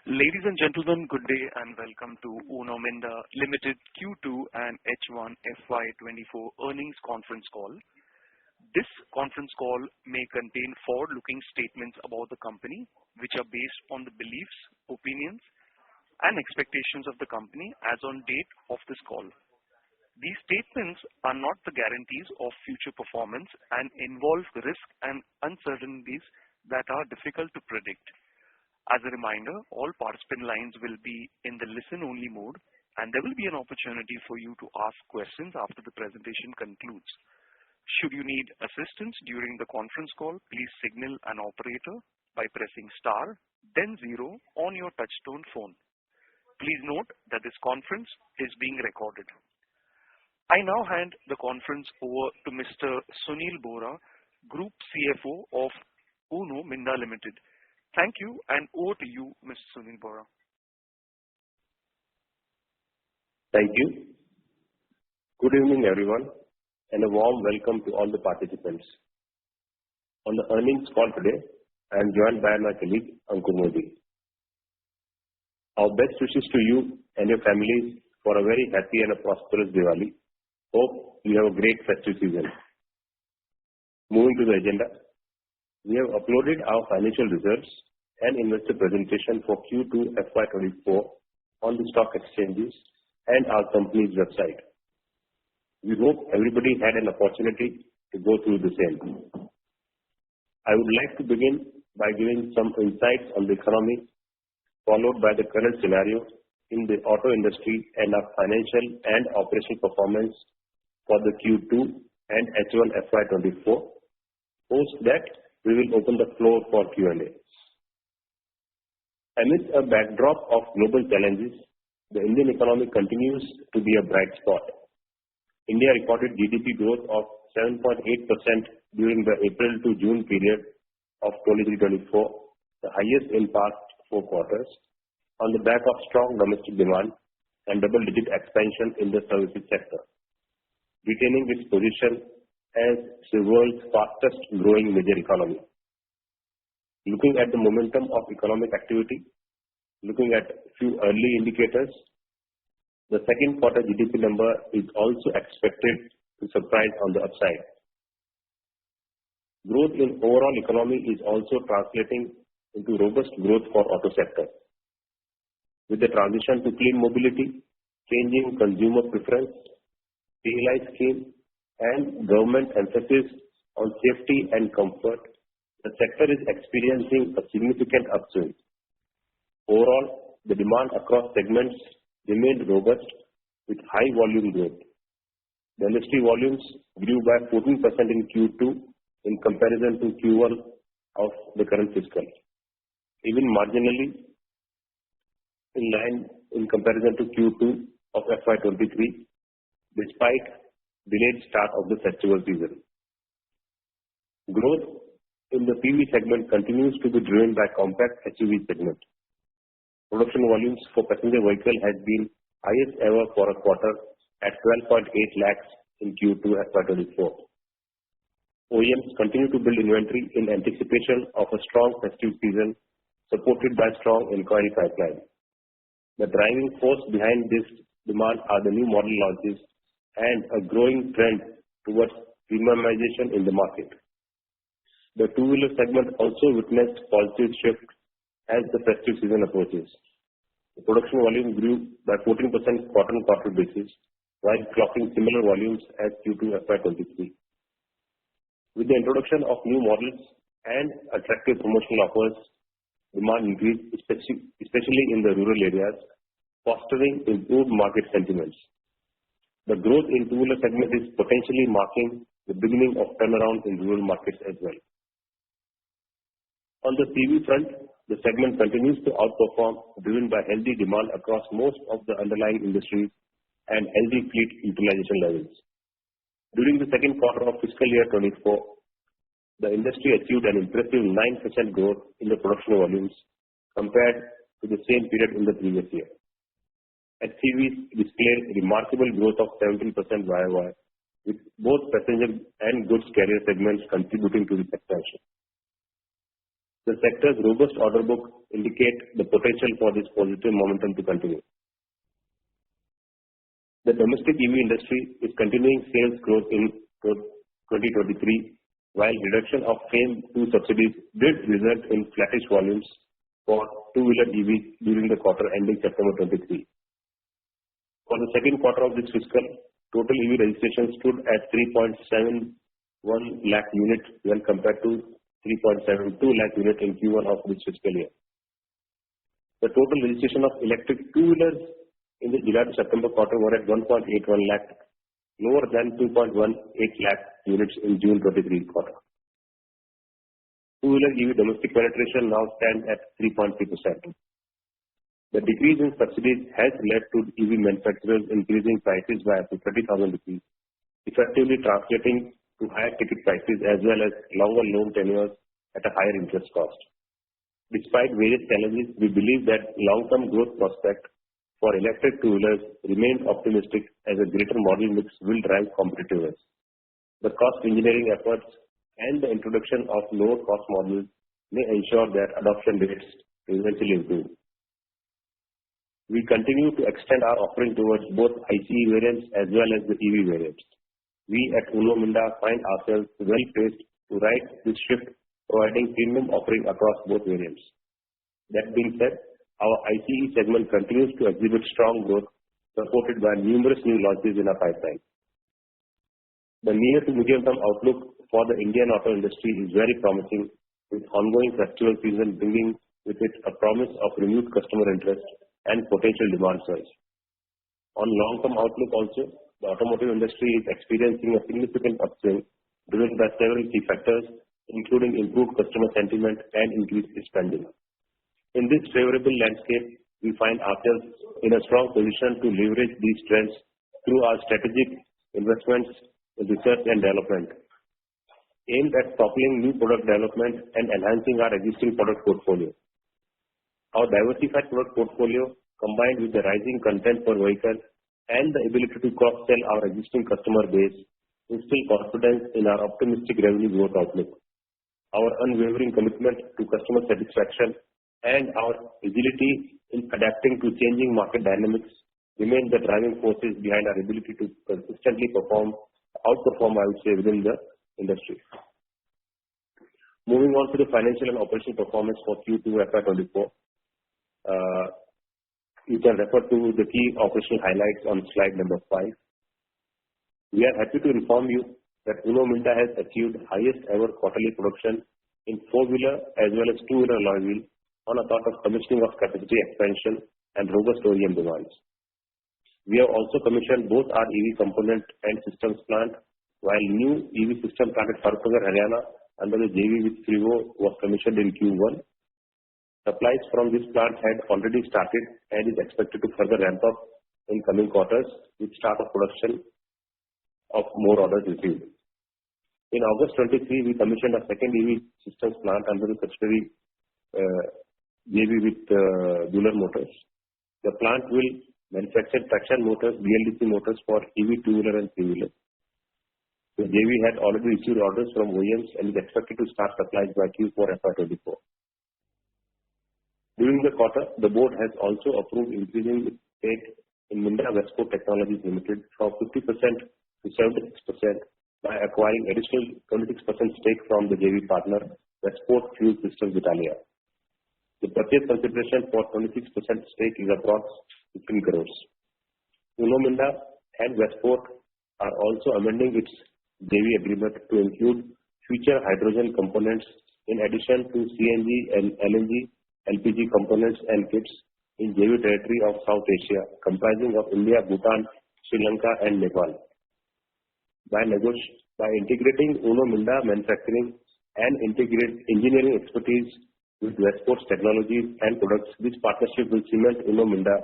Ladies and gentlemen, good day and welcome to Uno Minda Limited Q2 and H1 FY24 earnings conference call. This conference call may contain forward-looking statements about the company, which are based on the beliefs, opinions, and expectations of the company as on date of this call. These statements are not the guarantees of future performance and involve risks and uncertainties that are difficult to predict. As a reminder, all participant lines will be in the listen-only mode, and there will be an opportunity for you to ask questions after the presentation concludes. Should you need assistance during the conference call, please signal an operator by pressing star, then 0 on your touchtone phone. Please note that this conference is being recorded. I now hand the conference over to Mr. Sunil Bora, Group CFO of Uno Minda Limited. Thank you, and over to you, Mr. Sunil Bora. Thank you. Good evening, everyone, and a warm welcome to all the participants. On the earnings call today, I am joined by my colleague, Ankur Modi. Our best wishes to you and your families for a very happy and a prosperous Diwali. Hope you have a great festive season. Moving to the agenda, we have uploaded our financial results and investor presentation for Q2 FY24 on the stock exchanges and our company's website. We hope everybody had an opportunity to go through the same. I would like to begin by giving some insights on the economy, followed by the current scenario in the auto industry and our financial and operational performance for the Q2 and H1 FY24. Post that, we will open the floor for Q&A. Amidst a backdrop of global challenges, the Indian economy continues to be a bright spot. India recorded GDP growth of 7.8% during the April to June period of 23-24, the highest in past 4 quarters, on the back of strong domestic demand and double-digit expansion in the services sector, retaining its position as the world's fastest growing major economy. Looking at the momentum of economic activity, looking at few early indicators, the second quarter GDP number is also expected to surprise on the upside. Growth in overall economy is also translating into robust growth for auto sector. With the transition to clean mobility, changing consumer preference, PLI scheme, and government emphasis on safety and comfort, the sector is experiencing a significant upswing. Overall, the demand across segments remained robust with high volume growth. The industry volumes grew by 14% in Q2 in comparison to Q1 of the current fiscal, even marginally in line in comparison to Q2 of FY23, despite delayed start of the festival season. Growth in the PV segment continues to be driven by compact SUV segment. Production volumes for passenger vehicle has been highest ever for a quarter at 12.8 lakhs in Q2 FY24. OEMs continue to build inventory in anticipation of a strong festive season supported by strong inquiry pipeline. The driving force behind this demand are the new model launches and a growing trend towards premiumization in the market. The two-wheeler segment also witnessed positive shift as the festive season approaches. The production volume grew by 14% quarter-on-quarter basis, while clocking similar volumes as Q2 FY23. With the introduction of new models and attractive promotional offers, demand increased, especially in the rural areas, fostering improved market sentiments. The growth in two-wheeler segment is potentially marking the beginning of turnaround in rural markets as well. On the PV front, the segment continues to outperform, driven by healthy demand across most of the underlying industries and healthy fleet utilization levels. During the second quarter of fiscal year 24, the industry achieved an impressive 9% growth in the production volumes compared to the same period in the previous year. HCVs displayed remarkable growth of 17% YoY, with both passenger and goods carrier segments contributing to this expansion. The sector's robust order book indicates the potential for this positive momentum to continue. The domestic EV industry is continuing sales growth in 2023, while reduction of FAME II subsidies did result in flattish volumes for two-wheeler EVs during the quarter ending September 23. For the second quarter of this fiscal, total EV registration stood at 3.71 lakh units when compared to 3.72 lakh units in Q1 of this fiscal year. The total registration of electric two-wheelers in the July to September quarter were at 1.81 lakh, lower than 2.18 lakh units in June 23 quarter. Two-wheeler EV domestic penetration now stands at 3.3%. The decrease in subsidies has led to EV manufacturers increasing prices by up to 30,000 rupees, effectively translating to higher ticket prices as well as longer loan tenures at a higher interest cost. Despite various challenges, we believe that long-term growth prospect for electric two-wheelers remains optimistic as a greater model mix will drive competitiveness. The cost engineering efforts and the introduction of lower cost models may ensure that adoption rates eventually improve. We continue to extend our offering towards both ICE variants as well as the EV variants. We at Uno Minda find ourselves well placed to ride this shift, providing premium offering across both variants. That being said, our ICE segment continues to exhibit strong growth, supported by numerous new launches in our pipeline. The near to medium-term outlook for the Indian auto industry is very promising, with ongoing festival season bringing with it a promise of renewed customer interest and potential demand surge. On long-term outlook also, the automotive industry is experiencing a significant upswing driven by several key factors, including improved customer sentiment and increased spending. In this favorable landscape, we find ourselves in a strong position to leverage these trends through our strategic investments in research and development, aimed at propelling new product development and enhancing our existing product portfolio. Our diversified product portfolio, combined with the rising content per vehicle and the ability to cross-sell our existing customer base, instill confidence in our optimistic revenue growth outlook. Our unwavering commitment to customer satisfaction and our agility in adapting to changing market dynamics remain the driving forces behind our ability to consistently outperform, I would say, within the industry. Moving on to the financial and operational performance for Q2 FY24. You can refer to the key operational highlights on slide number 5. We are happy to inform you that Uno Minda has achieved highest ever quarterly production in four-wheeler as well as two-wheeler alloy wheel on account of commissioning of capacity expansion and robust OEM demands. We have also commissioned both our EV component and systems plant, while new EV system plant at Farukhnagar, Haryana under the JV with Frevo was commissioned in Q1. Supplies from this plant had already started and is expected to further ramp up in coming quarters with start of production of more orders received. In August 23, we commissioned a second EV systems plant under the subsidiary JV with Buller Motors. The plant will manufacture traction motors, BLDC motors for EV two-wheeler and three-wheeler. The JV had already received orders from OEMs and is expected to start supplies by Q4 FY24. During the quarter, the board has also approved increasing its stake in Minda Westport Technologies Limited from 50% to 76% by acquiring additional 26% stake from the JV partner, Westport Fuel Systems Italia. The purchase consideration for 26% stake is approximately 15 crores. Uno Minda and Westport are also amending its JV agreement to include future hydrogen components in addition to CNG and LNG LPG components and kits in JV territory of South Asia, comprising of India, Bhutan, Sri Lanka, and Nepal. By integrating Uno Minda manufacturing and integrate engineering expertise with Westport's technologies and products, this partnership will cement Uno Minda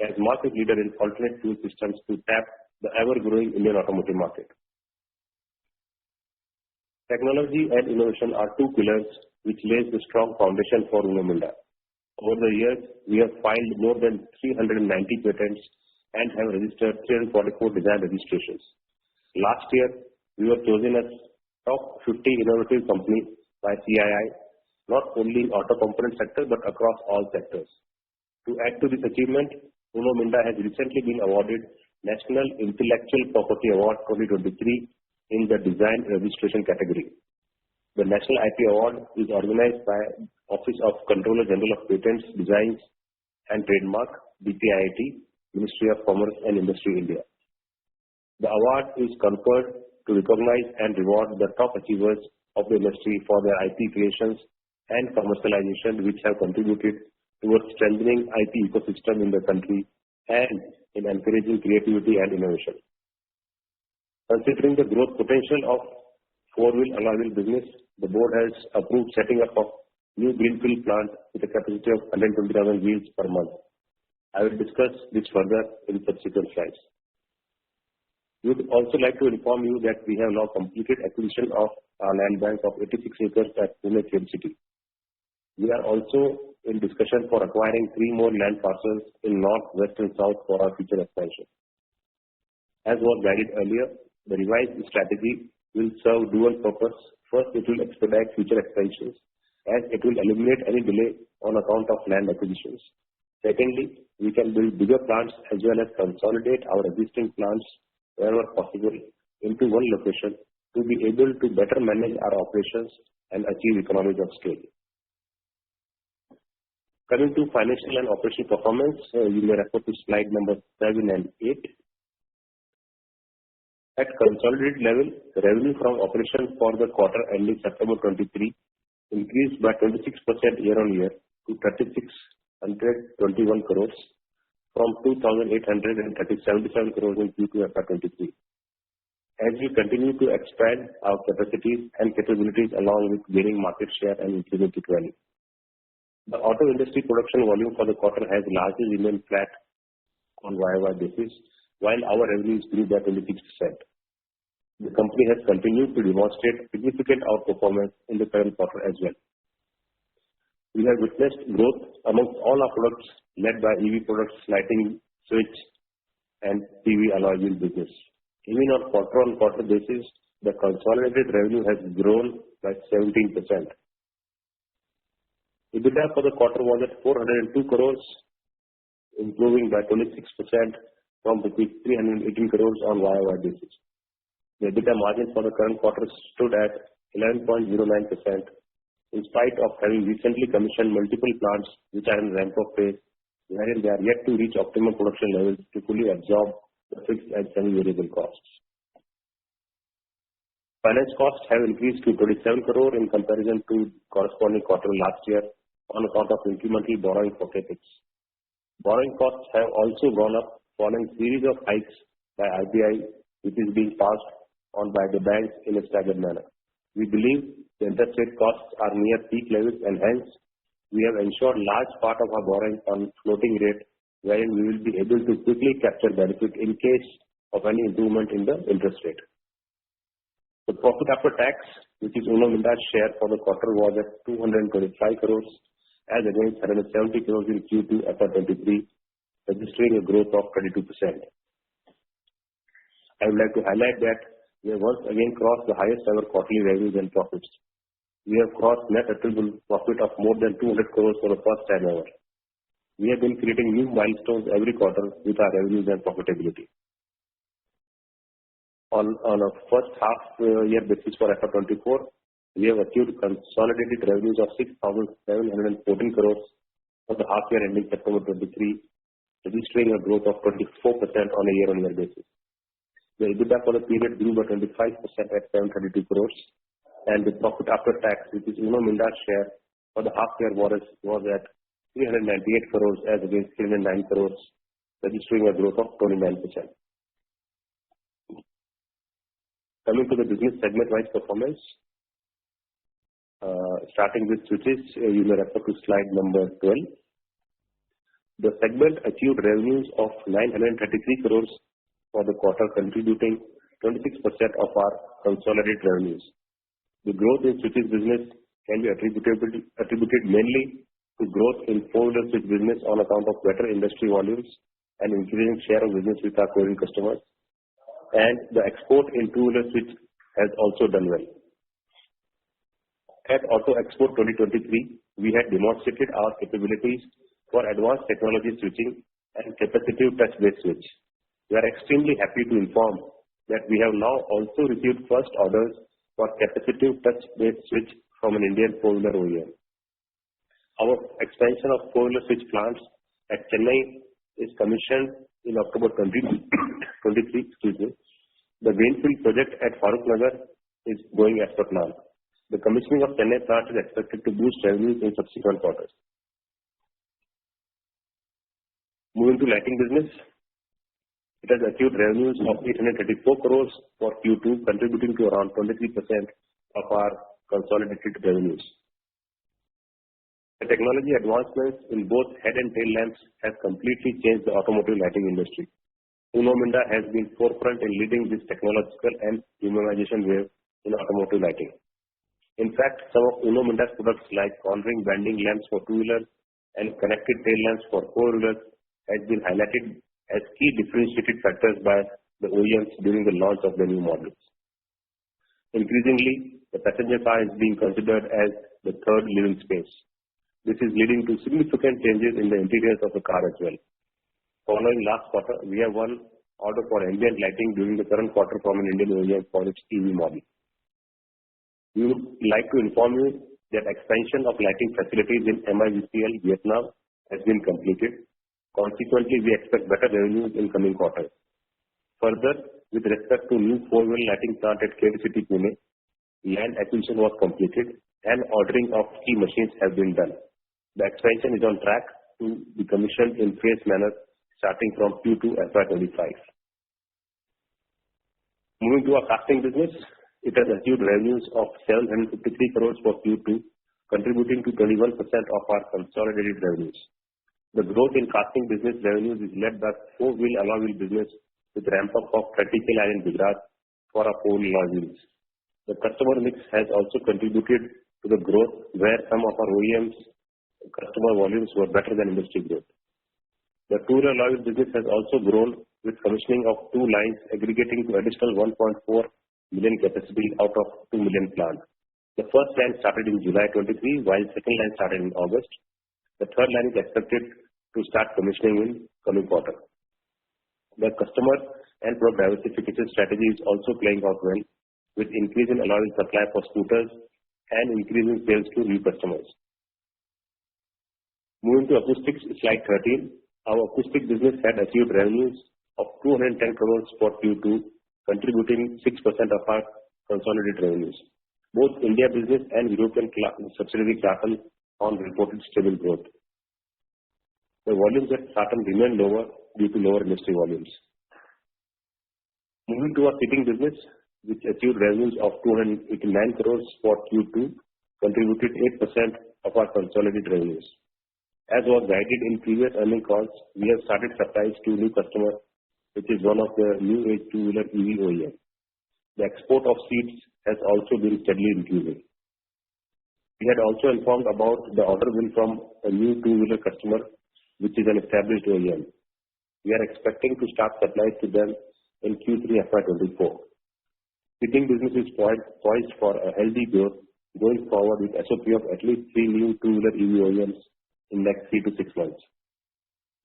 as market leader in alternate fuel systems to tap the ever-growing Indian automotive market. Technology and innovation are two pillars which lays the strong foundation for Uno Minda. Over the years, we have filed more than 390 patents and have registered 344 design registrations. Last year, we were chosen as top 50 innovative company by CII not only in auto component sector but across all sectors. To add to this achievement, Uno Minda has recently been awarded National Intellectual Property Award 2023 in the Design Registration category. The National IP Award is organized by Office of Controller General of Patents, Designs and Trademark, DPIIT, Ministry of Commerce and Industry, India. The award is conferred to recognize and reward the top achievers of the industry for their IP creations and commercialization, which have contributed towards strengthening IP ecosystem in the country and in encouraging creativity and innovation. Considering the growth potential of four-wheel alloy wheel business, the board has approved setting up of new greenfield plant with a capacity of 120,000 wheels per month. I will discuss this further in subsequent slides. We would also like to inform you that we have now completed acquisition of our land bank of 86 acres at Pune Khed City. We are also in discussion for acquiring 3 more land parcels in north, west and south for our future expansion. As was guided earlier, the revised strategy will serve dual purpose. First, it will expedite future expansions as it will eliminate any delay on account of land acquisitions. Secondly, we can build bigger plants as well as consolidate our existing plants wherever possible into one location to be able to better manage our operations and achieve economies of scale. Coming to financial and operational performance, you may refer to slide number 7 and 8. At consolidated level, the revenue from operations for the quarter ending September 23 increased by 26% year-on-year to 3,621 crores from 2,877 crores in Q2 FY23. As we continue to expand our capacities and capabilities along with gaining market share and increasing kit value. The auto industry production volume for the quarter has largely remained flat on YOY basis, while our revenues grew by 26%. The company has continued to demonstrate significant outperformance in the current quarter as well. We have witnessed growth amongst all our products led by EV products, lighting, switch, and PV alloy wheel business. Even on quarter-on-quarter basis, the consolidated revenue has grown by 17%. EBITDA for the quarter was at 402 crores, improving by 26% from rupees 318 crores on YOY basis. The EBITDA margin for the current quarter stood at 11.09%, in spite of having recently commissioned multiple plants which are in ramp-up phase, wherein they are yet to reach optimum production levels to fully absorb the fixed and semi-variable costs. Finance costs have increased to 27 crore in comparison to corresponding quarter last year on account of incremental borrowing for CapEx. Borrowing costs have also gone up following series of hikes by RBI, which is being passed on by the banks in a staggered manner. We believe the interest rate costs are near peak levels and hence we have ensured large part of our borrowing on floating rate, wherein we will be able to quickly capture benefit in case of any improvement in the interest rate. The profit after tax, which is Uno Minda's share for the quarter, was at 225 crores as against 170 crores in Q2 FY23, registering a growth of 22%. I would like to highlight that we have once again crossed the highest ever quarterly revenues and profits. We have crossed net attributable profit of more than 200 crores for the first time ever. We have been creating new milestones every quarter with our revenues and profitability. On a first half year basis for FY24, we have achieved consolidated revenues of 6,714 crores for the half year ending September 23, registering a growth of 24% on a year-on-year basis. The EBITDA for the period grew by 25% at 732 crores, and the profit after tax, which is Uno Minda's share for the half year, was at 398 crores as against 309 crores, registering a growth of 29%. Coming to the business segment-wise performance, starting with switches, you may refer to slide number 12. The segment achieved revenues of 933 crores for the quarter, contributing 26% of our consolidated revenues. The growth in switches business can be attributed mainly to growth in four-wheeler switch business on account of better industry volumes and increasing share of business with our Korean customers. And the export in two-wheeler switch has also done well. At Auto Expo 2023, we had demonstrated our capabilities for advanced technology switching and capacitive touch-based switch. We are extremely happy to inform that we have now also received first orders for capacitive touch-based switch from an Indian four-wheeler OEM. Our expansion of four-wheeler switch plants at Chennai is commissioned in October 2023. The greenfield project at Faruknagar is going as per plan. The commissioning of Chennai plant is expected to boost revenues in subsequent quarters. Moving to lighting business, it has achieved revenues of 834 crores for Q2, contributing to around 23% of our consolidated revenues. The technology advancements in both head and tail lamps have completely changed the automotive lighting industry. Minda has been forefront in leading this technological and humanization wave in automotive lighting. In fact, some of Minda's products like cornering banding lamps for two-wheelers and connected tail lamps for four-wheelers has been highlighted as key differentiated factors by the OEMs during the launch of the new models. Increasingly, the passenger car is being considered as the third living space. This is leading to significant changes in the interiors of the car as well. Following last quarter, we have won order for ambient lighting during the current quarter from an Indian OEM for its EV model. We would like to inform you that expansion of lighting facilities in MIVCL, Vietnam has been completed. Consequently, we expect better revenues in coming quarters. Further, with respect to new four-wheel lighting plant at Khed City, Pune, land acquisition was completed and ordering of key machines has been done. The expansion is on track to be commissioned in phased manner starting from Q2 FY25. Moving to our casting business, it has achieved revenues of 753 crores for Q2, contributing to 21% of our consolidated revenues. The growth in casting business revenues is led by four-wheel alloy wheel business with ramp-up of 30K line in Gujarat for our four-wheel alloy wheels. The customer mix has also contributed to the growth where some of our OEMs customer volumes were better than industry growth. The two-wheel alloy wheel business has also grown with commissioning of two lines aggregating to additional 1.4 million capacity out of 2 million plant. The first line started in July 23, while second line started in August. The third line is expected to start commissioning in coming quarter. The customer and product diversification strategy is also playing out well, with increase in alloy wheel supply for scooters and increasing sales to new customers. Moving to acoustics, slide 13, our acoustic business had achieved revenues of 210 crores for Q2, contributing 6% of our consolidated revenues. Both India business and European subsidiary Concall on reported stable growth. The volumes at Saturn remain lower due to lower industry volumes. Moving to our seating business, which achieved revenues of 289 crores for Q2, contributed 8% of our consolidated revenues. As was guided in previous earnings calls, we have started supplies to new customers, which is one of the new age two-wheeler EV OEM. The export of seats has also been steadily increasing. We had also informed about the order win from a new two-wheeler customer, which is an established OEM. We are expecting to start supplies to them in Q3 FY24. Seating business is poised for a healthy growth going forward with SOP of at least 3 new two-wheeler EV OEMs in next 3 to 6 months.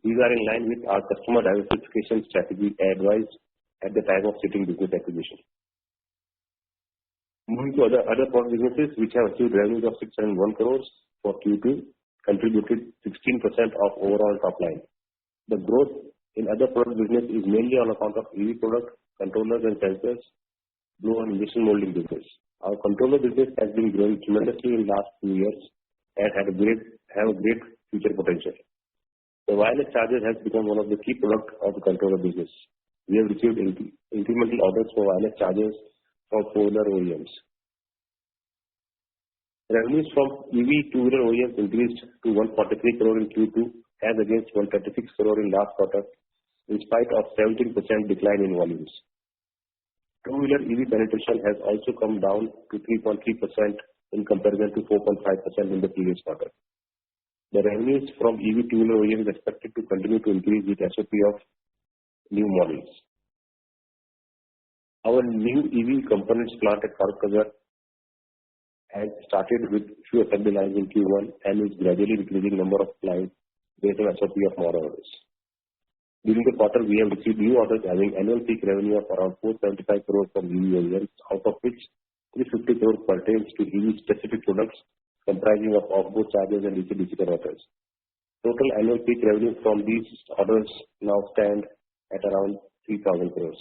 These are in line with our customer diversification strategy advised at the time of seating business acquisition. Moving to other product businesses, which have achieved revenues of 601 crores for Q2, contributed 16% of overall top line. The growth in other product business is mainly on account of EV product, controllers and sensors, blow and injection molding business. Our controller business has been growing tremendously in last few years and have a great future potential. The wireless charger has become one of the key products of the controller business. We have received incremental orders for wireless chargers from four-wheeler OEMs. Revenues from EV two-wheeler OEMs increased to 143 crore in Q2 as against 136 crore in last quarter, in spite of 17% decline in volumes. Two-wheeler EV penetration has also come down to 3.3% in comparison to 4.5% in the previous quarter. The revenues from EV two-wheeler OEM is expected to continue to increase with SOP of new models. Our new EV components plant at Faruknagar has started with few assembly lines in Q1 and is gradually increasing number of lines based on SOP of more orders. During the quarter, we have received new orders having annual peak revenue of around 475 crores from EV OEMs, out of which 350 crores pertains to EV-specific products comprising of off-board chargers and DC-DC converters. Total annual peak revenue from these orders now stand at around 3,000 crores.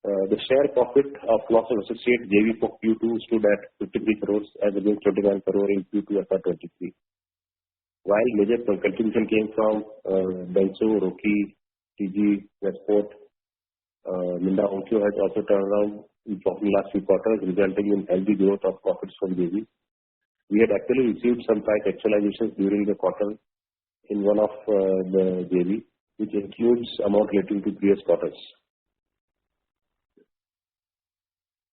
The share profit of loss of associate JV for Q2 stood at 53 crores as against 29 crore in Q2 FY23. While major contribution came from Denso, Roki, TG, Westport, Minda Onkyo has also turned around in the last few quarters, resulting in healthy growth of profits from JV. We had actually received some price actualizations during the quarter in one of the JV, which includes amount relating to previous quarters.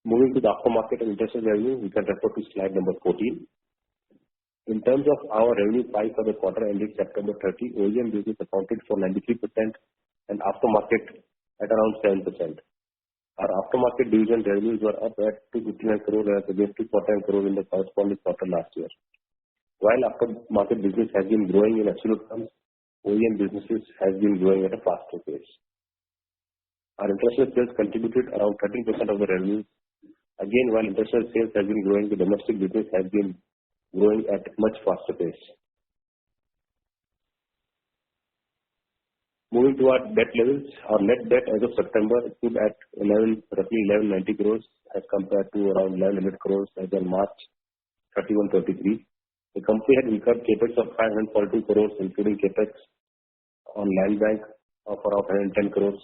Moving to the aftermarket and industrial revenue, we can refer to slide number 14. In terms of our revenue pie for the quarter ending September 30, OEM business accounted for 93% and aftermarket at around 7%. Our aftermarket division revenues were up at 259 crore as against 249 crore in the corresponding quarter last year. While aftermarket business has been growing in absolute terms, OEM businesses has been growing at a faster pace. Our international sales contributed around 13% of the revenues. Again, while international sales has been growing, the domestic business has been growing at much faster pace. Moving to our debt levels, our net debt as of September stood at roughly 1190 crores as compared to around 1100 crores as on March 31, 23. The company had incurred capex of 542 crores, including capex on land bank of around 110 crores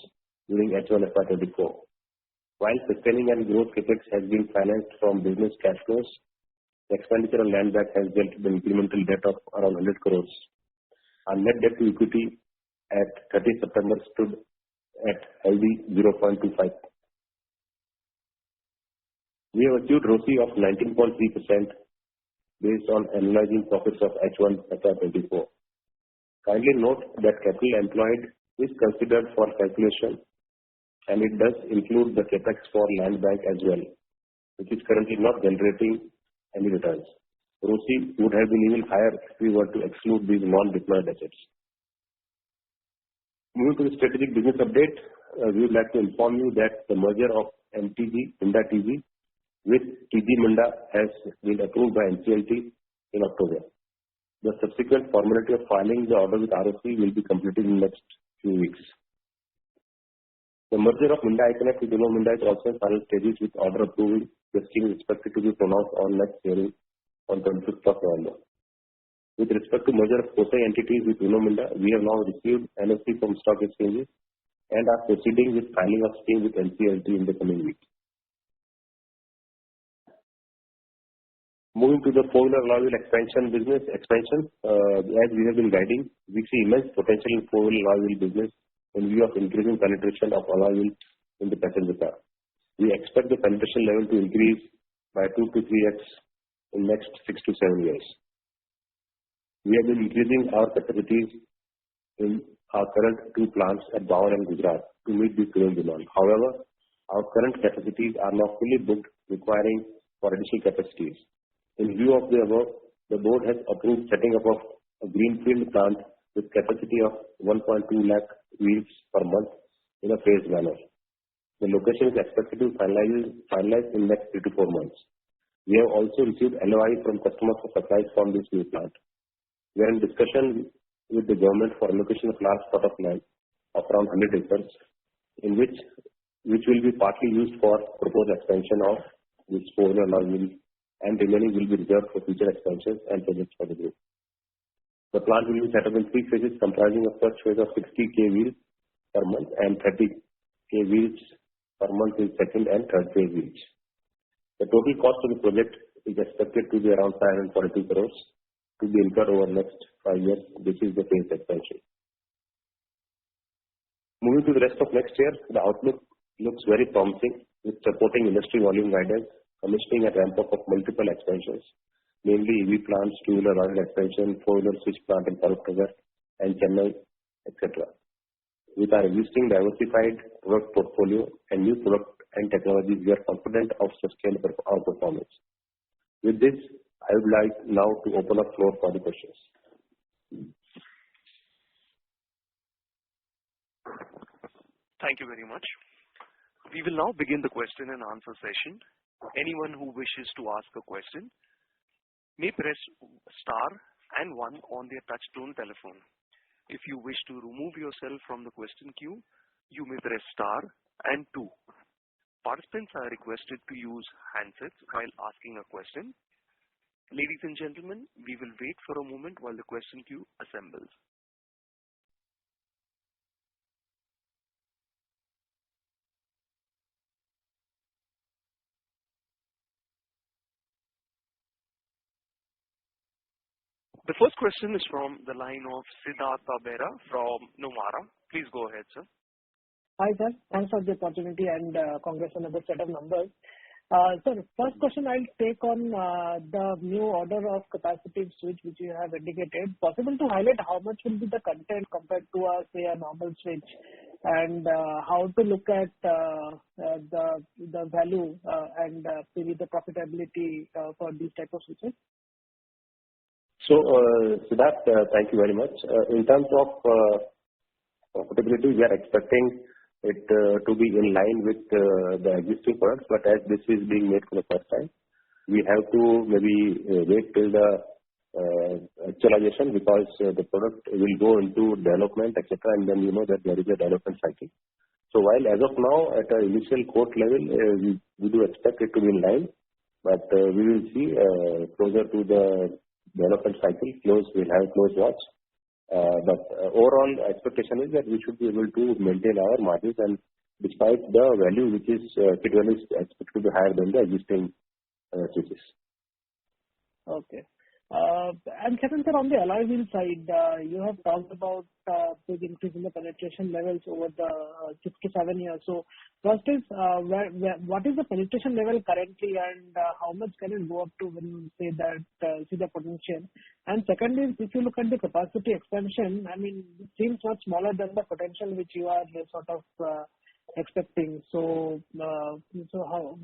during H1 FY24. While sustaining and growth capex has been financed from business cash flows, the expenditure on land bank has resulted in incremental debt of around 100 crores. Our net debt to equity at 30 September stood at healthy 0.25. We have achieved ROCE of 19.3% based on analyzing profits of H1 FY24. Kindly note that capital employed is considered for calculation and it does include the capex for land bank as well, which is currently not generating any returns. ROCE would have been even higher if we were to exclude these non-deployed assets. Moving to the strategic business update, we would like to inform you that the merger of MTG, Minda TG, with TG Minda has been approved by NCLT in October. The subsequent formality of filing the order with ROC will be completed in the next few weeks. The merger of Minda Iconic with Uno Minda is also in final stages with order approval. The scheme is expected to be pronounced on next hearing on 25th of November. With respect to merger of COSI entities with Uno Minda, we have now received NOC from stock exchanges and are proceeding with filing of scheme with NCLT in the coming week. Moving to the four-wheeler alloy wheel expansion, as we have been guiding, we see immense potential in four-wheeler alloy wheel business in view of increasing penetration of alloy wheels in the passenger car. We expect the penetration level to increase by 2 to 3x in next 6 to 7 years. We have been increasing our capacities in our current two plants at Bawal and Gujarat to meet this growing demand. However, our current capacities are now fully booked, requiring for additional capacities. In view of the above, the board has approved setting up of a greenfield plant with capacity of 1.2 lakh wheels per month in a phased manner. The location is expected to finalize in next 3 to 4 months. We have also received LOI from customers for supplies from this new plant. We are in discussion with the government for allocation of large plot of land of around 100 acres, in which will be partly used for proposed expansion of this four-wheeler alloy wheel, and remaining will be reserved for future expansions and projects for the group. The plant will be set up in 3 phases comprising of first phase of 60K wheels per month and 30K wheels per month in second and third phase wheels. The total cost of the project is expected to be around 542 crores to be incurred over the next 5 years. This is the phase expansion. Moving to the rest of next year, the outlook looks very promising with supporting industry volume guidance, commissioning and ramp up of multiple expansions, mainly EV plants, two-wheeler alloy expansion, four-wheeler switch plant in Farrukhnagar and Chennai, etc. With our existing diversified product portfolio and new product and technologies, we are confident of sustained our performance. With this, I would like now to open up floor for the questions. Thank you very much. We will now begin the question and answer session. Anyone who wishes to ask a question may press star and 1 on their touch-tone telephone. If you wish to remove yourself from the question queue, you may press star and 2. Participants are requested to use handsets while asking a question. Ladies and gentlemen, we will wait for a moment while the question queue assembles. The first question is from the line of Siddhartha Bera from Nomura. Please go ahead, sir. Hi, sir. Thanks for the opportunity and congrats on a good set of numbers. Sir, first question I'll take on the new order of capacitive switch which you have indicated. Possible to highlight how much will be the content compared to say a normal switch, and how to look at the value and maybe the profitability for these type of switches? So, Siddharth, thank you very much. In terms of profitability, we are expecting it to be in line with the existing products, but as this is being made for the first time, we have to maybe wait till the actualization, because the product will go into development, etc., and then you know that there is a development cycle. So while as of now at an initial quote level, we do expect it to be in line, but we will see closer to the development cycle, we'll have a close watch. But overall expectation is that we should be able to maintain our margins, and despite the value which is kit value is expected to be higher than the existing switches. Okay. And second, sir, on the alloy wheel side, you have talked about big increase in the penetration levels over the 6 to 7 years. So first is, what is the penetration level currently, and how much can it go up to when you say that see the potential? And second is, if you look at the capacity expansion, I mean, it seems much smaller than the potential which you are sort of expecting. So how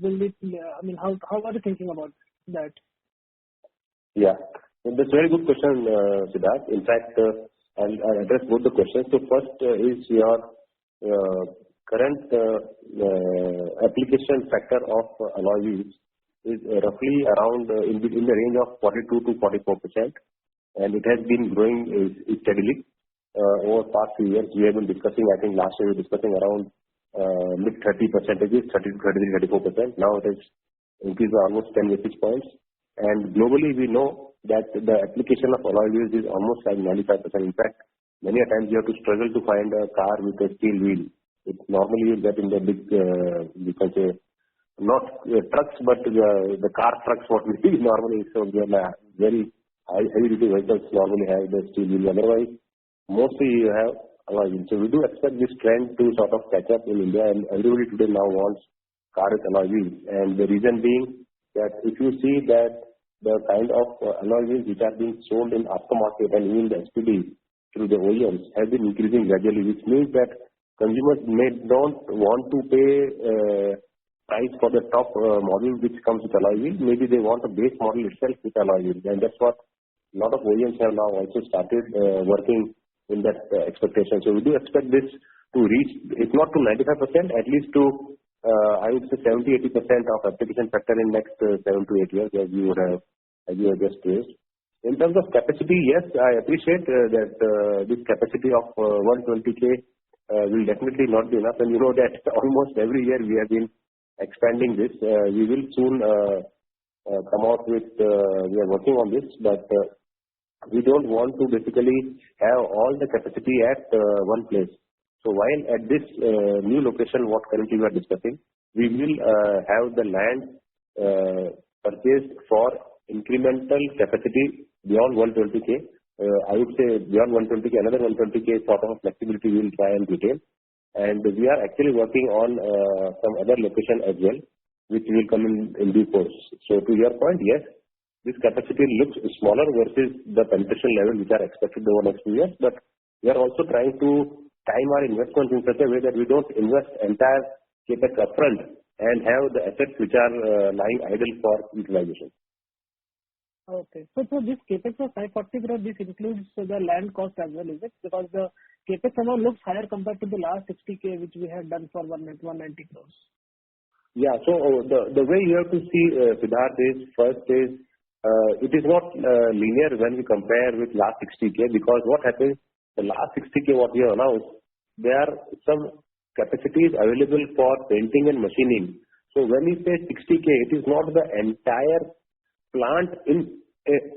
will it? I mean, how are you thinking about that? Yeah, that's a very good question, Siddharth. In fact, I'll address both the questions. So first is your current application factor of alloy wheels is roughly around in the range of 42 to 44%, and it has been growing steadily over past few years. We have been discussing, I think last year we were discussing around mid 30%, 30 to 33, 34%. Now it has increased by almost 10 basis points. And globally, we know that the application of alloy wheels is almost like 95%. In fact, many a times you have to struggle to find a car with a steel wheel. It normally you get in the big, you can say, not trucks, but the car trucks what we see normally. So they are very heavy duty vehicles normally have the steel wheel. Otherwise, mostly you have alloy wheels. So we do expect this trend to sort of catch up in India, and everybody today now wants car with alloy wheels. And the reason being that if you see that the kind of alloy wheels which are being sold in aftermarket and even the SPD through the OEMs have been increasing gradually, which means that consumers don't want to pay price for the top model which comes with alloy wheels. Maybe they want a base model itself with alloy wheels, and that's what a lot of OEMs have now also started working in that expectation. So we do expect this to reach, if not to 95%, at least to I would say 70-80% of application factor in next 7 to 8 years, as you have just raised. In terms of capacity, yes, I appreciate that this capacity of 120K will definitely not be enough, and you know that almost every year we have been expanding this. We will soon come out with, we are working on this, but we don't want to basically have all the capacity at one place. So while at this new location, what currently we are discussing, we will have the land purchased for incremental capacity beyond 120K. I would say beyond 120K, another 120K sort of flexibility we will try and retain. And we are actually working on some other location as well, which will come in due course. So to your point, yes, this capacity looks smaller versus the penetration level which are expected over the next few years, but we are also trying to time our investments in such a way that we don't invest entire CapEx upfront and have the assets which are lying idle for utilization. Okay. So this CapEx of 540 crore, this includes the land cost as well, is it? Because the CapEx amount looks higher compared to the last 60K which we had done for 190 crores. Yeah. So the way you have to see, Siddharth, is first is it is not linear when we compare with last 60K, because what happens, the last 60K what we have announced, there are some capacities available for painting and machining. So when we say 60K, it is not the entire plant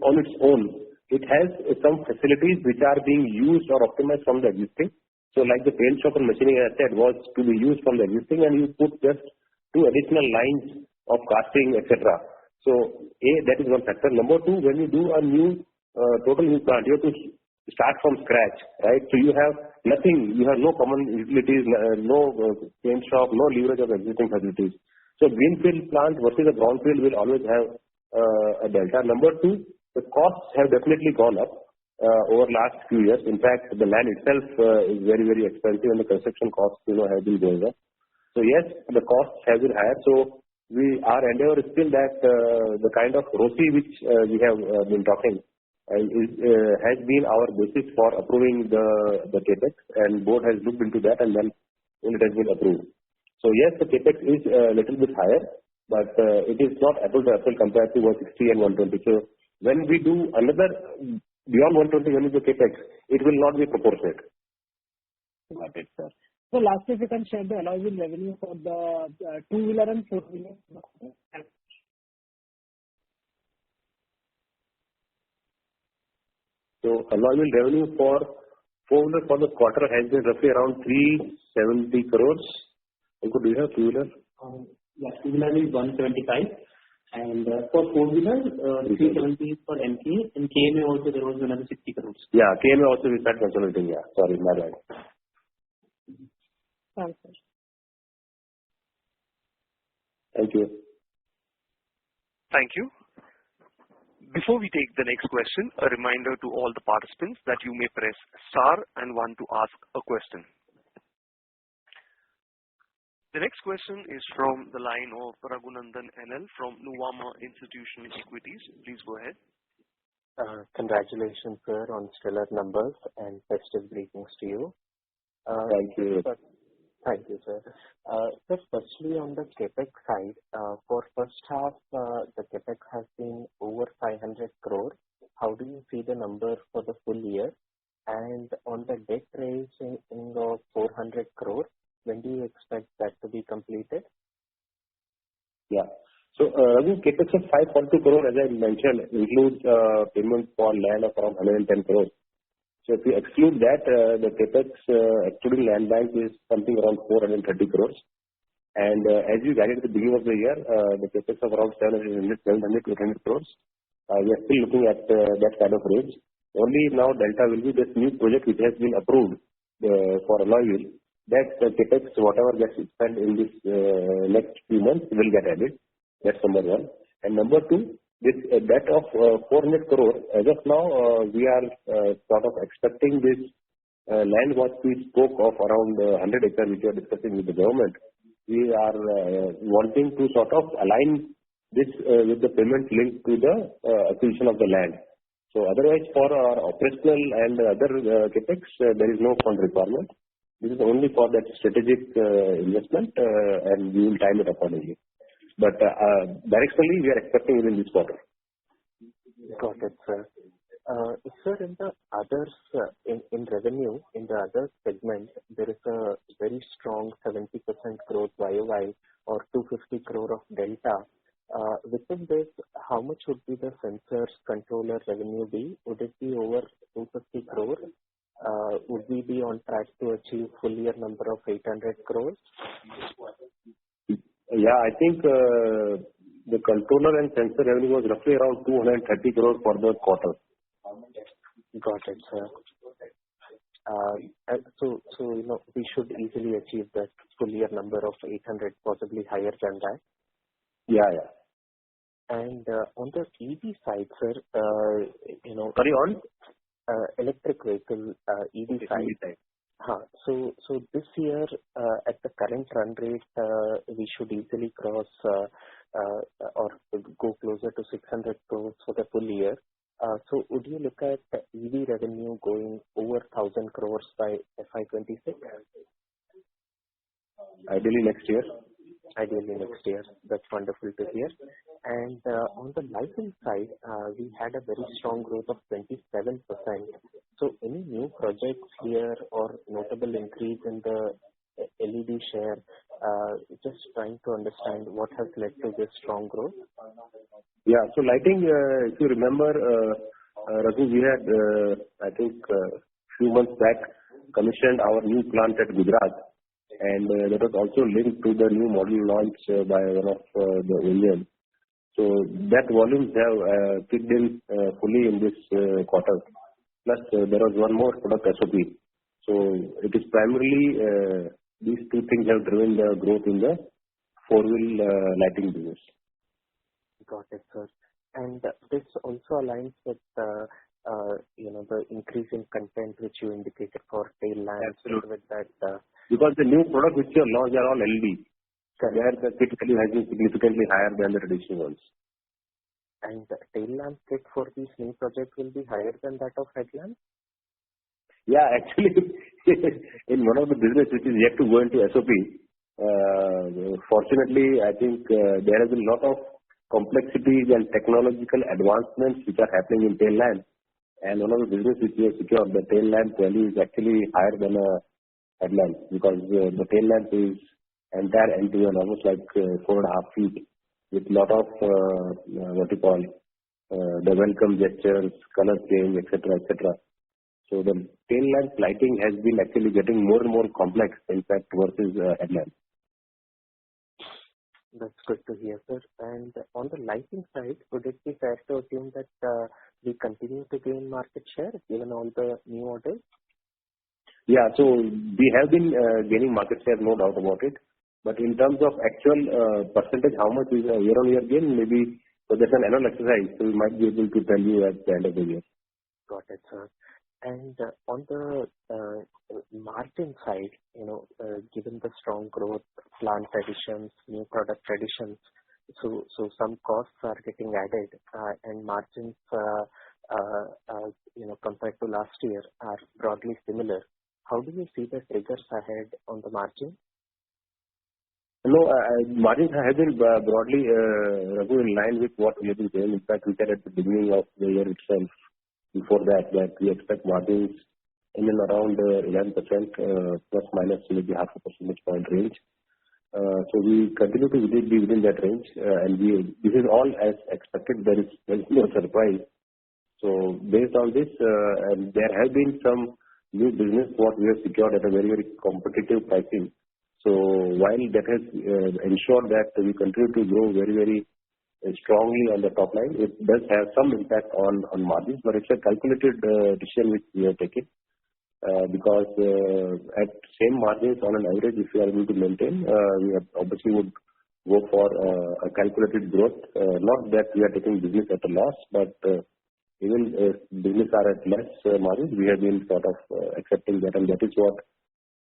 on its own. It has some facilities which are being used or optimized from the existing. So like the paint shop and machining, as I said, was to be used from the existing, and you put just 2 additional lines of casting, etc. So that is one factor. Number 2, when you do a total new plant, you have to start from scratch, right? So you have nothing, you have no common utilities, no paint shop, no leverage of existing facilities. So greenfield plant versus a brownfield will always have a delta. Number 2, the costs have definitely gone up over last few years. In fact, the land itself is very, very expensive, and the construction costs, have been going up. So yes, the costs have been higher. So our endeavor is still that the kind of ROCE which we have been talking has been our basis for approving the CapEx, and board has looked into that, and then it has been approved. So yes, the CapEx is a little bit higher, but it is not apple to apple compared to 160 and 120. So when we do another beyond 120, when we do CapEx, it will not be proportionate. Got it, sir. So lastly, if you can share the alloy wheel revenue for the 2-wheeler and 4-wheeler. So alloy wheel revenue for 4-wheeler for the quarter has been roughly around 370 crores. Do you have 2-wheeler? Yeah, 2-wheeler is 175, and for 4-wheeler, 370 for MK, and KMA also there was another 60 crores. Yeah, KMA also we start consolidating. Yeah, sorry, my bad. Thanks, sir. Thank you. Thank you. Before we take the next question, a reminder to all the participants that you may press star and 1 to ask a question. The next question is from the line of Raghunandan NL from Nuvama Institutional Equities. Please go ahead. Congratulations, sir, on stellar numbers, and festive greetings to you. Thank you. Thank you, sir. So firstly, on the CapEx side, for first half, the CapEx has been over 500 crore. How do you see the number for the full year? And on the debt raising of 400 crore, when do you expect that to be completed? Yeah. So, Raghu, CapEx of 542 crore, as I mentioned, includes payment for land of around 110 crore. So if we exclude that, the CapEx excluding land bank is something around 430 crores. And as we guided at the beginning of the year, the CapEx of around 700 to 800 crores. We are still looking at that kind of range. Only now delta will be this new project which has been approved for alloy wheel. That CapEx, whatever gets spent in this next few months, will get added. That's number 1. And number 2, this debt of 400 crore, as of now, we are sort of expecting this land what we spoke of around 100 acres which we are discussing with the government. We are wanting to sort of align this with the payment linked to the acquisition of the land. So otherwise, for our operational and other CapEx, there is no fund requirement. This is only for that strategic investment, and we will time it accordingly. But directionally, we are expecting within this quarter. Got it, sir. Sir, in the others, in revenue, in the other segment, there is a very strong 70% growth YOY or 250 crore of delta. Within this, how much would be the sensors controller revenue be? Would it be over 250 crore? Would we be on track to achieve full year number of 800 crores? Yeah, I think the controller and sensor revenue was roughly around 230 crore for the quarter. Got it, sir. So we should easily achieve that full year number of 800, possibly higher than that. Yeah. And on the EV side, sir, Sorry, on? Electric vehicle EV side. So this year, at the current run rate, we should easily cross or go closer to 600 crores for the full year. So would you look at EV revenue going over 1,000 crores by FY26? Ideally next year. Ideally next year. That's wonderful to hear. And on the lighting side, we had a very strong growth of 27%. So any new projects here or notable increase in the LED share? Just trying to understand what has led to this strong growth. Yeah. So lighting, if you remember, Raghu, we had, I think, few months back commissioned our new plant at Gujarat, and that was also linked to the new model launch by one of the OEMs. So that volumes have kicked in fully in this quarter. Plus, there was one more product SOP. So it is primarily these two things have driven the growth in the four-wheel lighting business. Got it, sir. And this also aligns with the increase in content which you indicated for tail lamps. Absolutely. With that, because the new product which you have launched are all LED. Where the kit value has been significantly higher than the traditional ones. And the tail lamp kit for these new projects will be higher than that of headlamp? Yeah, actually, in one of the business which is yet to go into SOP, fortunately, I think there has been a lot of complexities and technological advancements which are happening in tail lamp. And one of the business which we have secured, the tail lamp value is actually higher than a headlamp because the tail lamp is entire end-to-end, almost like 4.5 feet, with lot of the welcome gestures, color change, etc., etc. So the tail lamp lighting has been actually getting more and more complex, in fact, versus headlamp. That's good to hear, sir. And on the lighting side, would it be fair to assume that we continue to gain market share given all the new orders? Yeah, so we have been gaining market share, no doubt about it. But in terms of actual percentage, how much is a year-on-year gain, maybe so that's an annual exercise, so we might be able to tell you at the end of the year. Got it, sir. And on the margin side, given the strong growth, plant additions, new product additions, so some costs are getting added, and margins, compared to last year, are broadly similar. How do you see the triggers ahead on the margin? No, margins have been broadly Raghu, in line with what we have been doing. In fact, we said at the beginning of the year itself, before that we expect margins in and around 11%, plus minus maybe half a percentage point range. So we continue to be within that range, and this is all as expected. There is no surprise. So based on this, and there have been some new business what we have secured at a very, very competitive pricing. So while that has ensured that we continue to grow very, very strongly on the top line, it does have some impact on margins, but it's a calculated decision which we have taken because at same margins on an average, if we are able to maintain, we obviously would go for a calculated growth. Not that we are taking business at a loss, but even if business are at less margins, we have been sort of accepting that, and that is what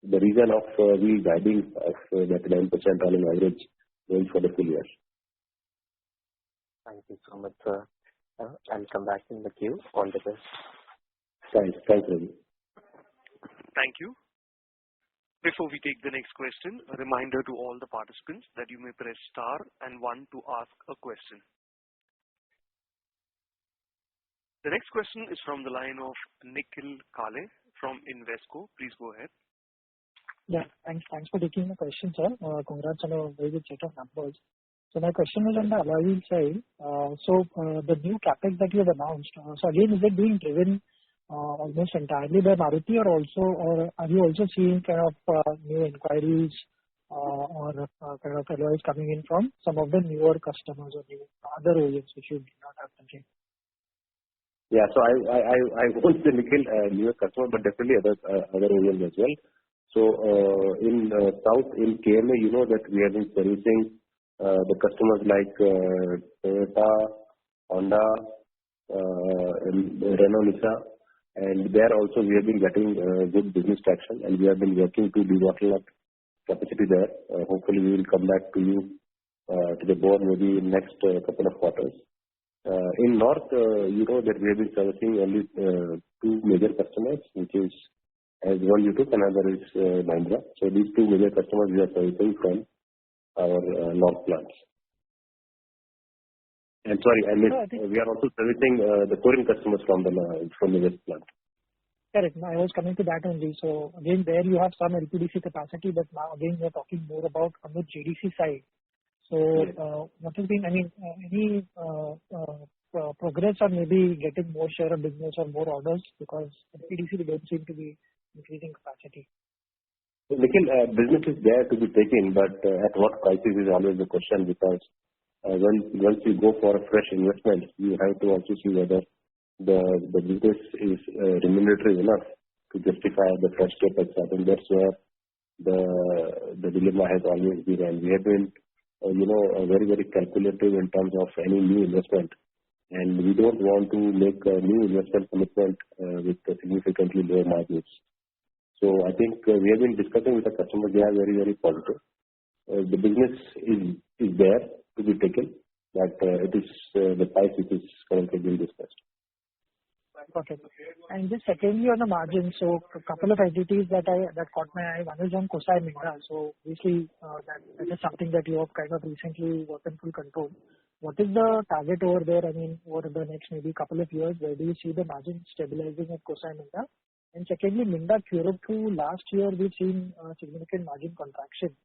the reason of we guiding of that 9% on an average going for the full year. Thank you so much, sir. I'll come back in the queue. All the best. Thanks, Ravi. Thank you. Before we take the next question, a reminder to all the participants that you may press star and 1 to ask a question. The next question is from the line of Nikhil Kale from Invesco. Please go ahead. Yeah, thanks for taking the question, sir. Congrats on a very good set of numbers. So my question is on the alloy wheel side. The new capex that you have announced, so again, is it being driven almost entirely by Maruti, or are you also seeing kind of new inquiries or kind of alloys coming in from some of the newer customers or new other OEMs which you did not have today? Yeah, so I won't say Nikhil newer customer, but definitely other OEMs as well. So in South, in KMA, you know that we have been servicing the customers like Toyota, Honda, Renault, Nissan, And there also we have been getting good business traction, and we have been working to debottleneck capacity there. Hopefully, we will come back to you to the board maybe in next couple of quarters. In North, you know that we have been servicing only two major customers, which is as one YouTube, another is Minda. So these two major customers we are servicing from our North plants. And sorry, I mean, we are also servicing the Korean customers from the West plant. Correct. I was coming to that only. So again, there you have some LPDC capacity, but now again, we are talking more about on the JDC side. So what has been, I mean, any progress on maybe getting more share of business or more orders, because LPDC don't seem to be increasing capacity? Nikhil, business is there to be taken, but at what prices is always the question, because once you go for a fresh investment, you have to also see whether the business is remunerative enough to justify the fresh capex. I think that's where the dilemma has always been, and we have been very, very calculative in terms of any new investment, and we don't want to make a new investment commitment with significantly lower margins. So I think we have been discussing with the customers. They are very, very positive. The business is there to be taken, but it is the price which is currently being discussed. Okay. And just secondly on the margin, so a couple of entities that caught my eye. One is on Concall Minda. So obviously that is something that you have kind of recently got in full control. What is the target over there? I mean, over the next maybe couple of years, where do you see the margin stabilizing at Concall Minda? And secondly, Minda Q2 last year we've seen significant margin contraction.